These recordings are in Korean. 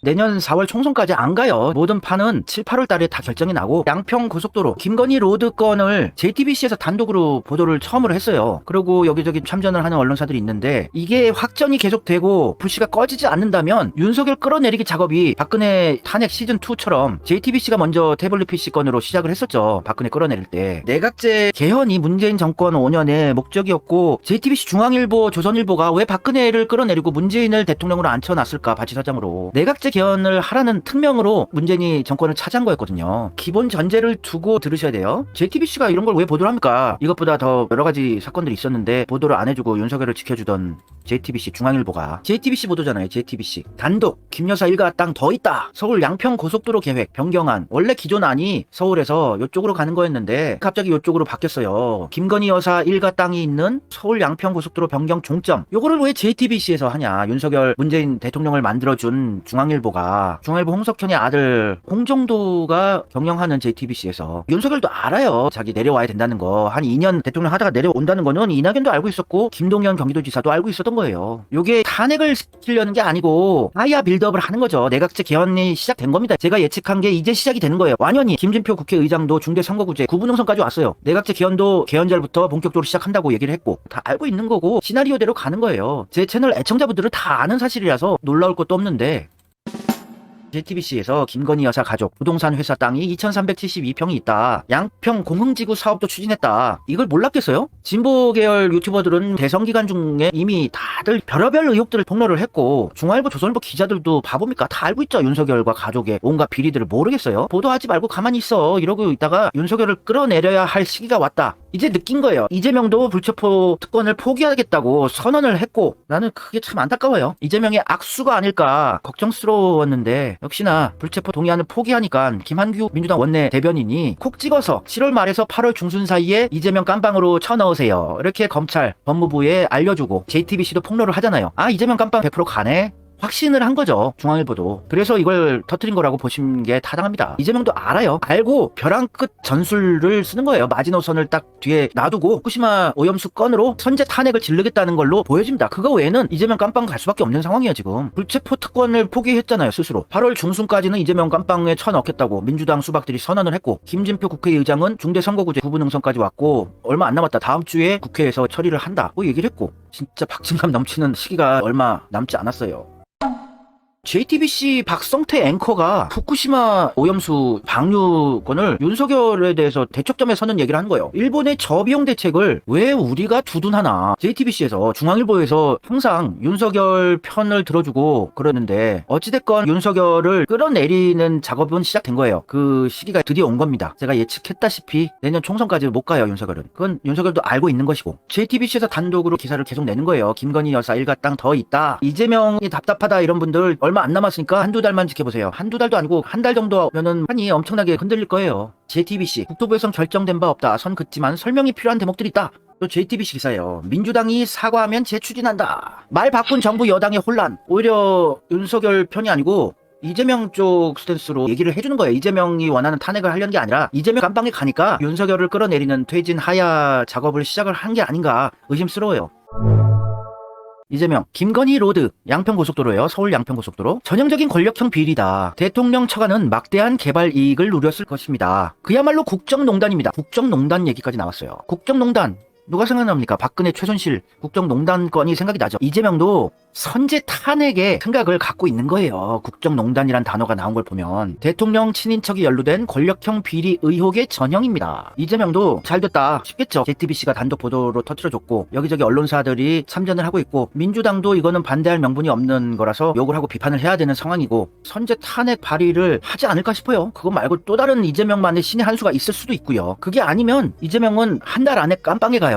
내년 4월 총선까지 안 가요. 모든 판은 7, 8월 달에 다 결정이 나고 양평 고속도로 김건희 로드 건을 JTBC에서 단독으로 보도를 처음으로 했어요. 그리고 여기저기 참전을 하는 언론사들이 있는데 이게 확전이 계속되고 불씨가 꺼지지 않는다면 윤석열 끌어내리기 작업이 박근혜 탄핵 시즌2처럼 JTBC가 먼저 태블릿 PC 건으로 시작을 했었죠. 박근혜 끌어내릴 때. 내각제 개헌이 문재인 정권 5년의 목적이었고 JTBC 중앙일보 조선일보가 왜 박근혜를 끌어내리고 문재인을 대통령으로 앉혀놨을까 바치사장으로. 내각제 개헌을 하라는 특명으로 문재인이 정권을 차지한 거였거든요. 기본 전제를 두고 들으셔야 돼요. JTBC가 이런 걸 왜 보도를 합니까? 이것보다 더 여러 가지 사건들이 있었는데 보도를 안 해주고 윤석열을 지켜주던 JTBC 중앙일보가 JTBC 보도잖아요. JTBC 단독 김여사 일가 땅 더 있다. 서울 양평 고속도로 계획 변경안. 원래 기존 안이 서울에서 이쪽으로 가는 거였는데 갑자기 이쪽으로 바뀌었어요. 김건희 여사 일가 땅이 있는 서울 양평 고속도로 변경 종점. 요거를 왜 JTBC에서 하냐. 윤석열 문재인 대통령을 만들어준 중앙일보 홍석현의 아들 홍정도가 경영하는 JTBC에서 윤석열도 알아요. 자기 내려와야 된다는 거. 한 2년 대통령 하다가 내려온다는 거는 이낙연도 알고 있었고 김동연 경기도지사도 알고 있었던 거예요. 요게 탄핵을 시키려는 게 아니고 하야 빌드업을 하는 거죠. 내각제 개헌이 시작된 겁니다. 제가 예측한 게 이제 시작이 되는 거예요. 완연히 김진표 국회의장도 중대선거구제 구분홍선까지 왔어요. 내각제 개헌도 개헌절부터 본격적으로 시작한다고 얘기를 했고 다 알고 있는 거고 시나리오대로 가는 거예요. 제 채널 애청자분들은 다 아는 사실이라서 놀라울 것도 없는데 JTBC에서 김건희 여사 가족 부동산 회사 땅이 2372평이 있다. 양평 공흥지구 사업도 추진했다. 이걸 몰랐겠어요? 진보 계열 유튜버들은 대선 기간 중에 이미 다들 별의별 의혹들을 폭로를 했고 중앙일보 조선일보 기자들도 바보입니까? 다 알고 있죠. 윤석열과 가족의 온갖 비리들을 모르겠어요? 보도하지 말고 가만히 있어 이러고 있다가 윤석열을 끌어내려야 할 시기가 왔다. 이제 느낀 거예요. 이재명도 불체포 특권을 포기하겠다고 선언을 했고 나는 그게 참 안타까워요. 이재명의 악수가 아닐까 걱정스러웠는데 역시나 불체포 동의안을 포기하니까 김한규 민주당 원내 대변인이 콕 찍어서 7월 말에서 8월 중순 사이에 이재명 깜빵으로 쳐넣으세요. 이렇게 검찰 법무부에 알려주고 JTBC도 폭로를 하잖아요. 아 이재명 깜빵 100% 가네? 확신을 한 거죠. 중앙일보도. 그래서 이걸 터뜨린 거라고 보시는 게 타당합니다. 이재명도 알아요. 알고 벼랑 끝 전술을 쓰는 거예요. 마지노선을 딱 뒤에 놔두고 후쿠시마 오염수 건으로 선제 탄핵을 지르겠다는 걸로 보여집니다. 그거 외에는 이재명 깜빵 갈 수밖에 없는 상황이에요. 지금. 불체포 특권을 포기했잖아요. 스스로. 8월 중순까지는 이재명 깜빵에 쳐넣겠다고 민주당 수박들이 선언을 했고 김진표 국회의장은 중대선거구제 구분응선까지 왔고 얼마 안 남았다. 다음 주에 국회에서 처리를 한다고 얘기를 했고 진짜 박진감 넘치는 시기가 얼마 남지 않았어요. JTBC 박성태 앵커가 후쿠시마 오염수 방류건을 윤석열에 대해서 대척점에 서는 얘기를 한 거예요. 일본의 저비용 대책을 왜 우리가 두둔하나. JTBC에서 중앙일보에서 항상 윤석열 편을 들어주고 그러는데 어찌됐건 윤석열을 끌어내리는 작업은 시작된 거예요. 그 시기가 드디어 온 겁니다. 제가 예측했다시피 내년 총선까지 못 가요. 윤석열은. 그건 윤석열도 알고 있는 것이고 JTBC에서 단독으로 기사를 계속 내는 거예요. 김건희 여사 일가 땅 더 있다. 이재명이 답답하다 이런 분들 얼마 안 남았으니까 한두 달만 지켜보세요. 한두 달도 아니고 한 달 정도면은 판이 엄청나게 흔들릴 거예요. JTBC 국토부에선 결정된 바 없다. 선 긋지만 설명이 필요한 대목들이 있다. 또 JTBC 기사예요. 민주당이 사과하면 재추진한다. 말 바꾼 정부 여당의 혼란. 오히려 윤석열 편이 아니고 이재명 쪽 스탠스로 얘기를 해주는 거예요. 이재명이 원하는 탄핵을 하려는 게 아니라 이재명 깜빵에 가니까 윤석열을 끌어내리는 퇴진 하야 작업을 시작을 한 게 아닌가 의심스러워요. 이재명, 김건희 로드, 양평고속도로예요. 서울 양평고속도로. 전형적인 권력형 비리다. 대통령 처가는 막대한 개발 이익을 누렸을 것입니다. 그야말로 국정농단입니다. 국정농단 얘기까지 나왔어요. 국정농단. 누가 생각납니까? 박근혜 최순실 국정농단 건이 생각이 나죠. 이재명도 선제 탄핵의 생각을 갖고 있는 거예요. 국정농단이란 단어가 나온 걸 보면 대통령 친인척이 연루된 권력형 비리 의혹의 전형입니다. 이재명도 잘 됐다 싶겠죠. JTBC가 단독 보도로 터뜨려줬고 여기저기 언론사들이 참전을 하고 있고 민주당도 이거는 반대할 명분이 없는 거라서 욕을 하고 비판을 해야 되는 상황이고 선제 탄핵 발의를 하지 않을까 싶어요. 그거 말고 또 다른 이재명만의 신의 한 수가 있을 수도 있고요. 그게 아니면 이재명은 한 달 안에 깜빵에 가요.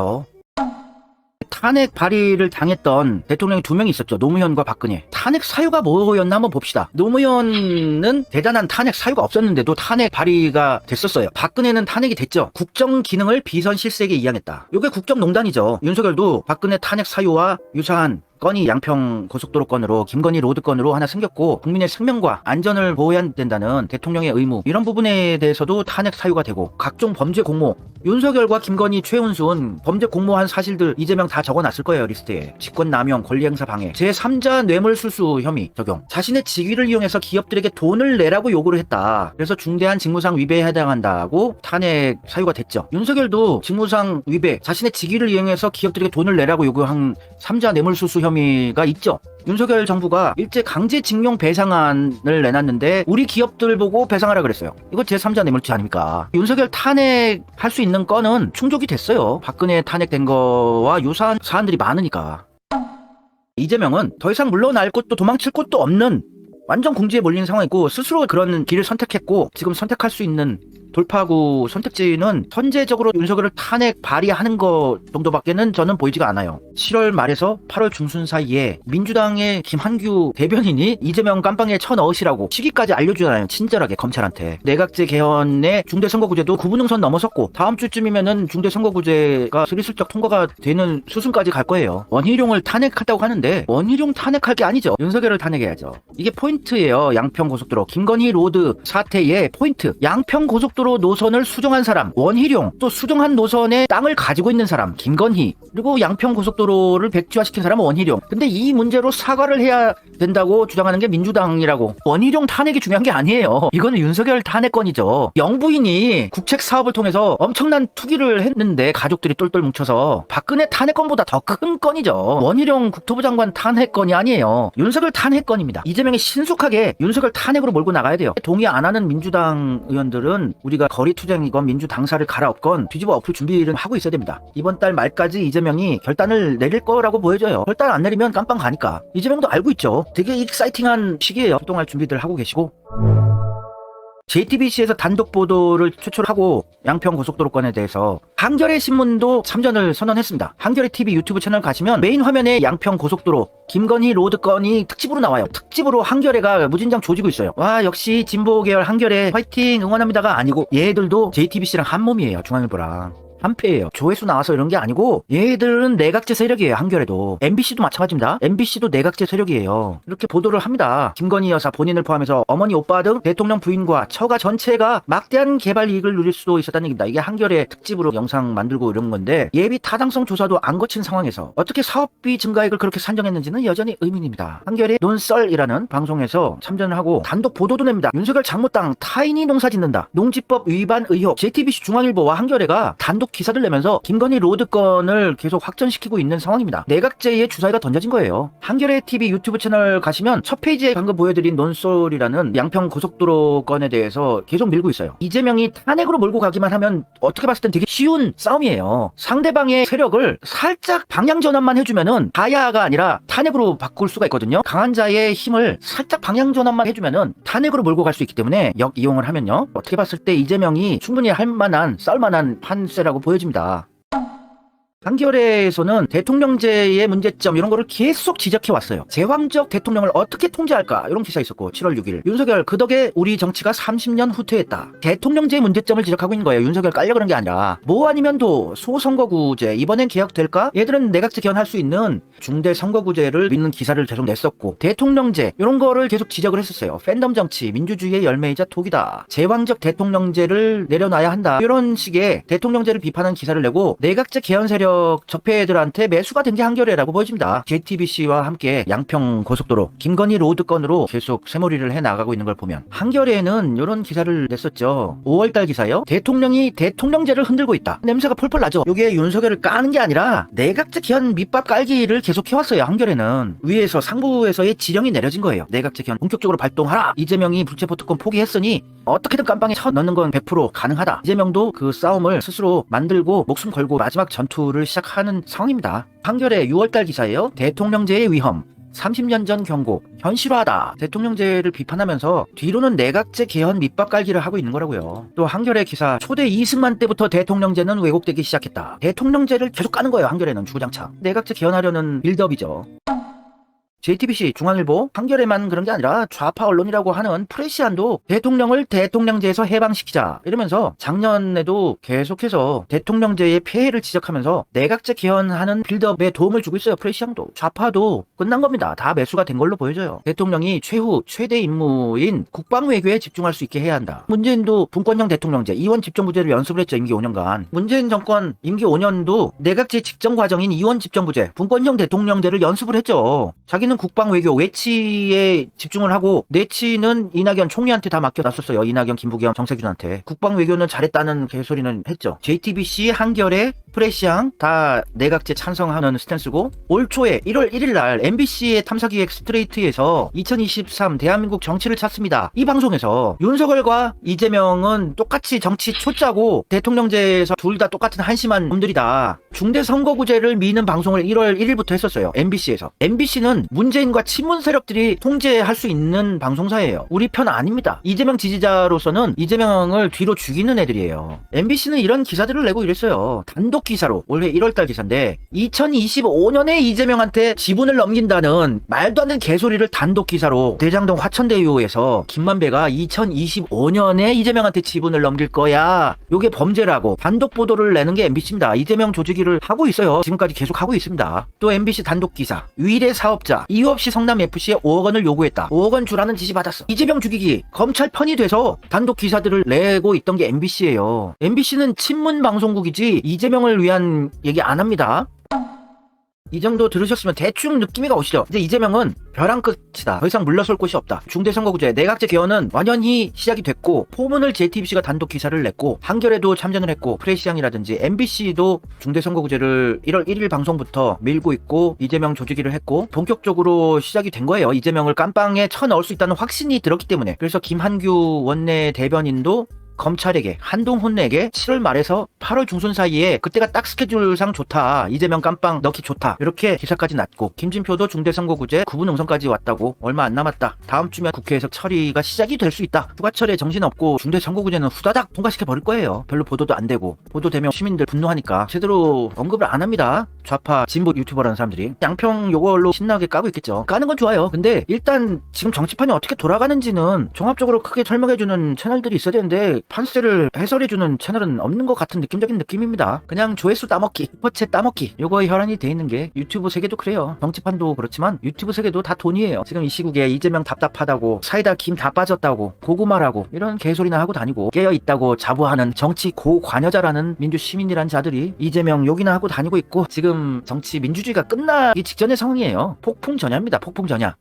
탄핵 발의를 당했던 대통령이 2명이 있었죠. 노무현과 박근혜. 탄핵 사유가 뭐였나 한번 봅시다. 노무현은 대단한 탄핵 사유가 없었는데도 탄핵 발의가 됐었어요. 박근혜는 탄핵이 됐죠. 국정 기능을 비선 실세에게 이양했다. 이게 국정농단이죠. 윤석열도 박근혜 탄핵 사유와 유사한 건이 양평 고속도로 건으로 김건희 로드 건으로 하나 생겼고 국민의 생명과 안전을 보호해야 된다는 대통령의 의무, 이런 부분에 대해서도 탄핵 사유가 되고, 각종 범죄 공모, 윤석열과 김건희, 최은순 범죄 공모한 사실들 이재명 다 적어놨을 거예요. 리스트에. 직권남용, 권리행사 방해, 제3자 뇌물수수 혐의 적용, 자신의 직위를 이용해서 기업들에게 돈을 내라고 요구를 했다. 그래서 중대한 직무상 위배에 해당한다고 탄핵 사유가 됐죠. 윤석열도 직무상 위배, 자신의 직위를 이용해서 기업들에게 돈을 내라고 요구한 3자 뇌물수수 혐의가 있죠. 윤석열 정부가 일제 강제징용 배상안을 내놨는데 우리 기업들 보고 배상하라 그랬어요. 이거 제3자 뇌물죄 아닙니까? 윤석열 탄핵할 수 있는 건은 충족이 됐어요. 박근혜 탄핵된 거와 유사한 사안들이 많으니까. 이재명은 더 이상 물러날 곳도 도망칠 곳도 없는 완전 궁지에 몰린 상황이고, 스스로 그런 길을 선택했고, 지금 선택할 수 있는 돌파구 선택지는 선제적으로 윤석열을 탄핵 발의하는 것 정도밖에는 저는 보이지가 않아요. 7월 말에서 8월 중순 사이에 민주당의 김한규 대변인이 이재명 깜빵에 쳐넣으시라고 시기까지 알려주잖아요. 친절하게 검찰한테. 내각제 개헌의 중대선거구제도 구분능선 넘어섰고, 다음 주쯤이면은 중대선거구제가 스리슬쩍 통과가 되는 수순까지 갈 거예요. 원희룡을 탄핵한다고 하는데 원희룡 탄핵할 게 아니죠. 윤석열을 탄핵해야죠. 이게 포인트예요. 양평고속도로 김건희 로드 사태의 포인트. 양평고속도로 노선을 수정한 사람 원희룡, 또 수정한 노선의 땅을 가지고 있는 사람 김건희, 그리고 양평고속도로를 백지화시킨 사람은 원희룡. 근데 이 문제로 사과를 해야 된다고 주장하는 게 민주당이라고. 원희룡 탄핵이 중요한 게 아니에요. 이거는 윤석열 탄핵건이죠. 영부인이 국책 사업을 통해서 엄청난 투기를 했는데 가족들이 똘똘 뭉쳐서 박근혜 탄핵건보다 더 큰 건이죠. 원희룡 국토부 장관 탄핵건이 아니에요. 윤석열 탄핵건입니다. 이재명이 신속하게 윤석열 탄핵으로 몰고 나가야 돼요. 동의 안 하는 민주당 의원들은 우리가 거리투쟁이건 민주당사를 갈아엎건 뒤집어 엎을 준비를 하고 있어야 됩니다. 이번 달 말까지 이재명이 결단을 내릴 거라고 보여져요. 결단 안 내리면 깜빵 가니까. 이재명도 알고 있죠. 되게 익사이팅한 시기예요. 활동할 준비들 하고 계시고. JTBC에서 단독 보도를 추출하고 양평고속도로 건에 대해서 한겨레 신문도 참전을 선언했습니다. 한겨레 TV 유튜브 채널 가시면 메인 화면에 양평고속도로 김건희 로드 건이 특집으로 나와요. 특집으로 한겨레가 무진장 조지고 있어요. 와, 역시 진보 계열 한겨레 화이팅 응원합니다가 아니고 얘들도 JTBC랑 한 몸이에요. 중앙일보랑. 한패예요. 조회수 나와서 이런 게 아니고 얘들은 내각제 세력이에요. 한겨레도. MBC도 마찬가지입니다. MBC도 내각제 세력이에요. 이렇게 보도를 합니다. 김건희 여사 본인을 포함해서 어머니, 오빠 등 대통령 부인과 처가 전체가 막대한 개발 이익을 누릴 수도 있었다는 얘기입니다. 이게 한겨레 특집으로 영상 만들고 이런 건데, 예비 타당성 조사도 안 거친 상황에서 어떻게 사업비 증가액을 그렇게 산정했는지는 여전히 의문입니다. 한겨레 논썰이라는 방송에서 참전을 하고 단독 보도도 냅니다. 윤석열 장모땅 타인이 농사 짓는다, 농지법 위반 의혹. JTBC 중앙일보와 한겨레가 단독 기사를 내면서 김건희 로드 건을 계속 확전시키고 있는 상황입니다. 내각제의 주사위가 던져진 거예요. 한겨레 TV 유튜브 채널 가시면 첫 페이지에 방금 보여드린 논쏠이라는 양평 고속도로 건에 대해서 계속 밀고 있어요. 이재명이 탄핵으로 몰고 가기만 하면 어떻게 봤을 땐 되게 쉬운 싸움이에요. 상대방의 세력을 살짝 방향 전환만 해주면은 가야가 아니라 탄핵으로 바꿀 수가 있거든요. 강한 자의 힘을 살짝 방향 전환만 해주면은 탄핵으로 몰고 갈 수 있기 때문에 역 이용을 하면요, 어떻게 봤을 때 이재명이 충분히 할 만한, 싸울 만한 판세라고 보여집니다. 한겨레에서는 대통령제의 문제점 이런 거를 계속 지적해 왔어요. 제왕적 대통령을 어떻게 통제할까 이런 기사 있었고, 7월 6일 윤석열 그 덕에 우리 정치가 30년 후퇴했다. 대통령제의 문제점을 지적하고 있는 거예요. 윤석열 깔려 그런 게 아니라 뭐 아니면 도 소선거구제 이번엔 개혁될까? 얘들은 내각제 개헌할 수 있는 중대선거구제를 믿는 기사를 계속 냈었고, 대통령제 이런 거를 계속 지적을 했었어요. 팬덤 정치 민주주의의 열매이자 독이다. 제왕적 대통령제를 내려놔야 한다. 이런 식의 대통령제를 비판하는 기사를 내고 내각제 개헌 세력 적폐들한테 매수가 된 게 한겨레라고 보여집니다. JTBC와 함께 양평 고속도로 김건희 로드 건으로 계속 새몰이를 해 나가고 있는 걸 보면, 한겨레는 이런 기사를 냈었죠. 5월달 기사요. 대통령이 대통령제를 흔들고 있다. 냄새가 펄펄 나죠. 이게 윤석열을 까는 게 아니라 내각제 개헌 밑밥 깔기를 계속 해왔어요. 한겨레는 위에서 상부에서의 지령이 내려진 거예요. 내각제 개헌 본격적으로 발동하라. 이재명이 불체포 특권 포기했으니 어떻게든 깜빵에 쳐 넣는 건 100% 가능하다. 이재명도 그 싸움을 스스로 만들고 목숨 걸고 마지막 전투를 시작하는 상황입니다. 한겨레 6월달 기사예요. 대통령제의 위험 30년 전 경고 현실화다. 대통령제를 비판하면서 뒤로는 내각제 개헌 밑밥 깔기를 하고 있는 거라고요. 또 한겨레 기사, 초대 이승만 때부터 대통령제는 왜곡되기 시작했다. 대통령제를 계속 까는 거예요. 한겨레는 주구장창. 내각제 개헌하려는 빌드업이죠. JTBC, 중앙일보, 한겨레만 그런 게 아니라 좌파 언론이라고 하는 프레시안도 대통령을 대통령제에서 해방시키자 이러면서 작년에도 계속해서 대통령제의 폐해를 지적하면서 내각제 개헌하는 빌드업에 도움을 주고 있어요. 프레시안도. 좌파도 끝난 겁니다. 다 매수가 된 걸로 보여져요. 대통령이 최후 최대 임무인 국방외교에 집중할 수 있게 해야 한다. 문재인도 분권형 대통령제, 이원 집정부제를 연습을 했죠. 임기 5년간. 문재인 정권 임기 5년도 내각제 직전 과정인 이원 집정부제, 분권형 대통령제를 연습을 했죠. 자기는 국방 외교 외치에 집중을 하고 내치는 이낙연 총리한테 다 맡겨놨었어요. 이낙연, 김부겸, 정세균한테. 국방 외교는 잘했다는 개소리는 했죠. JTBC, 한겨레, 프레시앙 다 내각제 찬성하는 스탠스고, 올 초에 1월 1일 날 MBC의 탐사기획 스트레이트에서 2023 대한민국 정치를 찾습니다. 이 방송에서 윤석열과 이재명은 똑같이 정치 초짜고 대통령제에서 둘 다 똑같은 한심한 놈들이다. 중대선거구제를 미는 방송을 1월 1일부터 했었어요. MBC에서. MBC는 문재인과 친문 세력들이 통제할 수 있는 방송사예요. 우리 편 아닙니다. 이재명 지지자로서는 이재명을 뒤로 죽이는 애들이에요. MBC는 이런 기사들을 내고 이랬어요. 단독 기사로. 올해 1월달 기사인데 2025년에 이재명한테 지분을 넘긴다는 말도 안 되는 개소리를 단독 기사로 대장동 화천대유에서 김만배가 2025년에 이재명한테 지분을 넘길 거야. 요게 범죄라고 단독 보도를 내는 게 MBC입니다. 이재명 조직위를 하고 있어요. 지금까지 계속 하고 있습니다. 또 MBC 단독 기사. 위례 사업자 이유 없이 성남FC에 5억 원을 요구했다. 5억 원 주라는 지시 받았어. 이재명 죽이기. 검찰 편이 돼서 단독 기사들을 내고 있던 게 MBC예요. MBC는 친문 방송국이지 이재명을 위한 얘기 안 합니다. 이 정도 들으셨으면 대충 느낌이 오시죠? 이제 이재명은 벼랑 끝이다. 더 이상 물러설 곳이 없다. 중대선거구제, 내각제 개헌은 완연히 시작이 됐고, 포문을 JTBC가 단독 기사를 냈고, 한겨레도 참전을 했고, 프레시앙이라든지 MBC도 중대선거구제를 1월 1일 방송부터 밀고 있고, 이재명 조직위를 했고, 본격적으로 시작이 된 거예요. 이재명을 깜빵에 쳐넣을 수 있다는 확신이 들었기 때문에. 그래서 김한규 원내 대변인도 검찰에게, 한동훈에게 7월 말에서 8월 중순 사이에 그때가 딱 스케줄상 좋다. 이재명 깜빵 넣기 좋다. 이렇게 기사까지 났고, 김진표도 중대선거구제 구분 응선까지 왔다고. 얼마 안 남았다. 다음 주면 국회에서 처리가 시작이 될 수 있다. 휴가철에 정신없고 중대선거구제는 후다닥 통과시켜버릴 거예요. 별로 보도도 안 되고. 보도되면 시민들 분노하니까 제대로 언급을 안 합니다. 좌파 진보 유튜버라는 사람들이. 양평 요걸로 신나게 까고 있겠죠. 까는 건 좋아요. 근데 일단 지금 정치판이 어떻게 돌아가는지는 종합적으로 크게 설명해주는 채널들이 있어야 되는데 판세를 해설해주는 채널은 없는 것 같은 느낌적인 느낌입니다. 그냥 조회수 따먹기, 슈퍼챗 따먹기, 요거에 혈안이 돼 있는 게 유튜브 세계도 그래요. 정치판도 그렇지만 유튜브 세계도 다 돈이에요. 지금 이 시국에 이재명 답답하다고, 사이다 김 다 빠졌다고, 고구마라고 이런 개소리나 하고 다니고, 깨어있다고 자부하는 정치 고관여자라는 민주시민이란 자들이 이재명 욕이나 하고 다니고 있고, 지금 정치 민주주의가 끝나기 직전의 상황이에요. 폭풍전야입니다. 폭풍전야.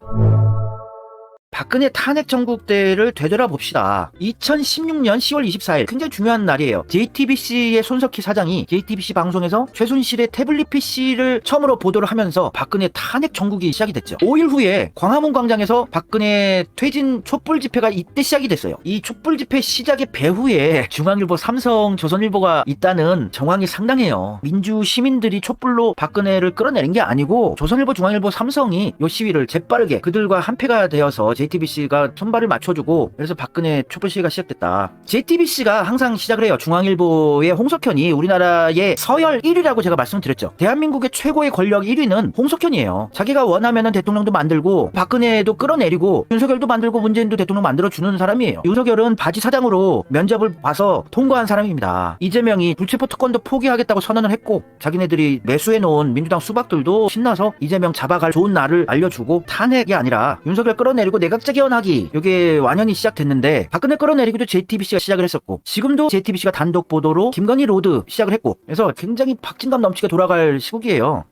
박근혜 탄핵 전국대를 되돌아봅시다. 2016년 10월 24일 굉장히 중요한 날이에요. JTBC의 손석희 사장이 JTBC 방송에서 최순실의 태블릿 PC를 처음으로 보도를 하면서 박근혜 탄핵 전국이 시작이 됐죠. 5일 후에 광화문 광장에서 박근혜 퇴진 촛불 집회가 이때 시작이 됐어요. 이 촛불 집회 시작의 배후에 중앙일보, 삼성, 조선일보가 있다는 정황이 상당해요. 민주 시민들이 촛불로 박근혜를 끌어내린 게 아니고 조선일보, 중앙일보, 삼성이 이 시위를 재빠르게 그들과 한패가 되어서 JTBC가 손발을 맞춰주고, 그래서 박근혜 촛불 시위가 시작됐다. JTBC가 항상 시작을 해요. 중앙일보의 홍석현이 우리나라의 서열 1위라고 제가 말씀드렸죠. 대한민국의 최고의 권력 1위는 홍석현이에요. 자기가 원하면은 대통령도 만들고 박근혜도 끌어내리고 윤석열도 만들고 문재인도 대통령 만들어주는 사람이에요. 윤석열은 바지 사장으로 면접을 봐서 통과한 사람입니다. 이재명이 불체포 특권도 포기하겠다고 선언을 했고, 자기네들이 매수해놓은 민주당 수박들도 신나서 이재명 잡아갈 좋은 날을 알려주고, 탄핵이 아니라 윤석열 끌어내리고 내각제 개헌하기, 이게 완연히 시작됐는데, 박근혜 끌어내리기도 JTBC가 시작을 했었고, 지금도 JTBC가 단독 보도로 김건희 로드 시작을 했고, 그래서 굉장히 박진감 넘치게 돌아갈 시국이에요.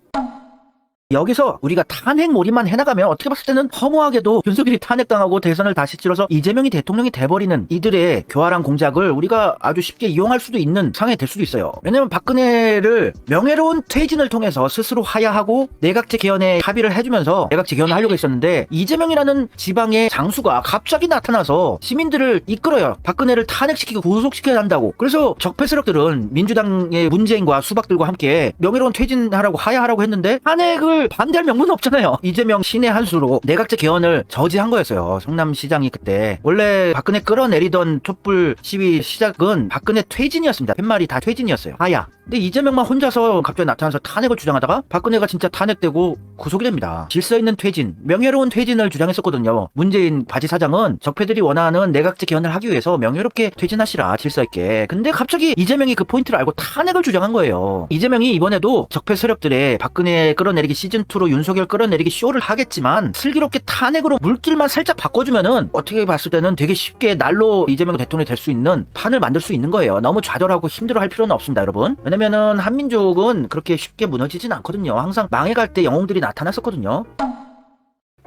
여기서 우리가 탄핵 몰이만 해나가면 어떻게 봤을 때는 허무하게도 윤석열이 탄핵당하고 대선을 다시 치러서 이재명이 대통령이 돼버리는 이들의 교활한 공작을 우리가 아주 쉽게 이용할 수도 있는 상황이 될 수도 있어요. 왜냐면 박근혜를 명예로운 퇴진을 통해서 스스로 하야하고 내각제 개헌에 합의를 해주면서 내각제 개헌을 하려고 했었는데, 이재명이라는 지방의 장수가 갑자기 나타나서 시민들을 이끌어요. 박근혜를 탄핵시키고 구속시켜야 한다고. 그래서 적폐 세력들은 민주당의 문재인과 수박들과 함께 명예로운 퇴진하라고 하야하라고 했는데, 탄핵을 반대할 명분은 없잖아요. 이재명 신의 한 수로 내각제 개헌을 저지한 거였어요. 성남시장이 그때. 원래 박근혜 끌어내리던 촛불 시위 시작은 박근혜 퇴진이었습니다. 팻말이 다 퇴진이었어요. 하야. 근데 이재명만 혼자서 갑자기 나타나서 탄핵을 주장하다가 박근혜가 진짜 탄핵되고 구속이 됩니다. 질서 있는 퇴진, 명예로운 퇴진을 주장했었거든요. 문재인 바지 사장은 적폐들이 원하는 내각제 개헌을 하기 위해서 명예롭게 퇴진하시라, 질서 있게. 근데 갑자기 이재명이 그 포인트를 알고 탄핵을 주장한 거예요. 이재명이 이번에도 적폐 세력들의 박근혜 끌어내리기 시즌2로 윤석열 끌어내리기 쇼를 하겠지만 슬기롭게 탄핵으로 물길만 살짝 바꿔주면은 어떻게 봤을 때는 되게 쉽게 날로 이재명 대통령이 될 수 있는 판을 만들 수 있는 거예요. 너무 좌절하고 힘들어할 필요는 없습니다, 여러분. 왜냐면은 한민족은 그렇게 쉽게 무너지진 않거든요. 항상 망해갈 때 영웅들이 나타났었거든요.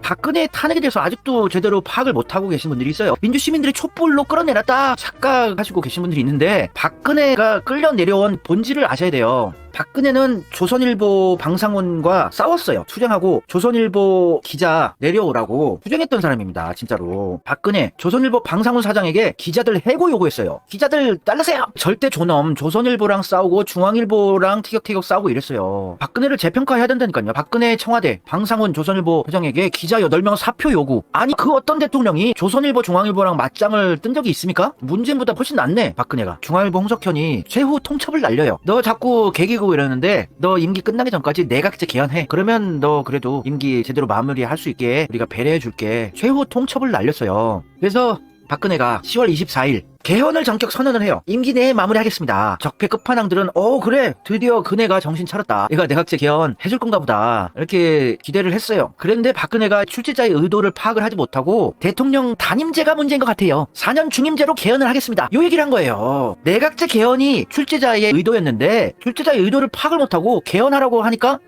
박근혜 탄핵에 대해서 아직도 제대로 파악을 못하고 계신 분들이 있어요. 민주시민들이 촛불로 끌어내렸다 착각하시고 계신 분들이 있는데, 박근혜가 끌려 내려온 본질을 아셔야 돼요. 박근혜는 조선일보 방상훈과 싸웠어요. 투쟁하고 조선일보 기자 내려오라고 투쟁했던 사람입니다. 진짜로. 박근혜 조선일보 방상훈 사장에게 기자들 해고 요구했어요. 기자들 잘라세요. 절대 존엄. 조선일보랑 싸우고 중앙일보랑 티격태격 싸우고 이랬어요. 박근혜를 재평가해야 된다니까요. 박근혜 청와대 방상훈 조선일보 회장에게 기자 8명 사표 요구. 아니 그 어떤 대통령이 조선일보 중앙일보랑 맞짱을 뜬 적이 있습니까? 문재인보다 훨씬 낫네. 박근혜가. 중앙일보 홍석현이 최후 통첩을 날려요. 너 자꾸 개기고 이러는데 너 임기 끝나기 전까지 내각제 개헌해. 그러면 너 그래도 임기 제대로 마무리할 수 있게 우리가 배려해 줄게. 최후 통첩을 날렸어요. 그래서 박근혜가 10월 24일 개헌을 전격 선언을 해요. 임기 내에 마무리하겠습니다. 적폐 끝판왕들은 그래 드디어 그네가 정신 차렸다. 얘가 내각제 개헌 해줄 건가 보다 이렇게 기대를 했어요. 그런데 박근혜가 출제자의 의도를 파악을 하지 못하고 대통령 단임제가 문제인 것 같아요. 4년 중임제로 개헌을 하겠습니다. 요 얘기를 한 거예요. 내각제 개헌이 출제자의 의도였는데 출제자의 의도를 파악을 못하고 개헌하라고 하니까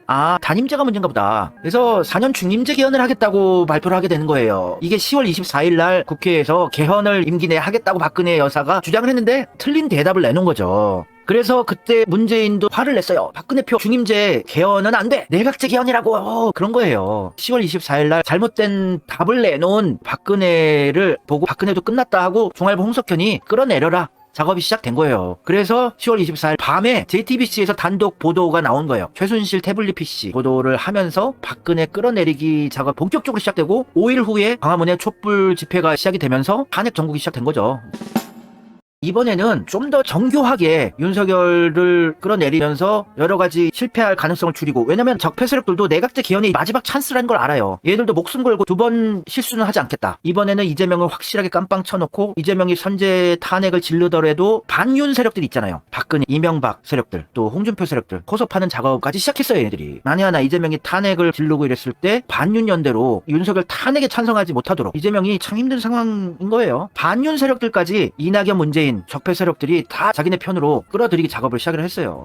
단임제가 문제인가 보다. 그래서 4년 중임제 개헌을 하겠다고 발표를 하게 되는 거예요. 이게 10월 24일 날 국회에서 개헌을 임기 내에 하겠다고 박근혜 여사가 주장을 했는데 틀린 대답을 내놓은 거죠. 그래서 그때 문재인도 화를 냈어요. 박근혜 표 중임제 개헌은 안 돼. 내각제 개헌이라고. 그런 거예요. 10월 24일 날 잘못된 답을 내놓은 박근혜를 보고 박근혜도 끝났다 하고 중앙일보 홍석현이 끌어내려라. 작업이 시작된 거예요. 그래서 10월 24일 밤에 JTBC에서 단독 보도가 나온 거예요. 최순실 태블릿 PC 보도를 하면서 박근혜 끌어내리기 작업 본격적으로 시작되고 5일 후에 광화문에 촛불 집회가 시작이 되면서 탄핵 전국이 시작된 거죠. 이번에는 좀 더 정교하게 윤석열을 끌어내리면서 여러 가지 실패할 가능성을 줄이고, 왜냐면 적폐 세력들도 내각제 개헌이 마지막 찬스라는 걸 알아요. 얘들도 목숨 걸고 2번 실수는 하지 않겠다. 이번에는 이재명을 확실하게 깜빵 쳐놓고 이재명이 선제 탄핵을 지르더라도 반윤 세력들이 있잖아요. 박근혜, 이명박 세력들, 또 홍준표 세력들 포섭하는 작업까지 시작했어요. 얘들이. 만에 하나 이재명이 탄핵을 지르고 이랬을 때 반윤 연대로 윤석열 탄핵에 찬성하지 못하도록 이재명이 참 힘든 상황인 거예요. 반윤 세력들까지 이낙연, 문재인 적폐 세력들이 다 자기네 편으로 끌어들이기 작업을 시작을 했어요.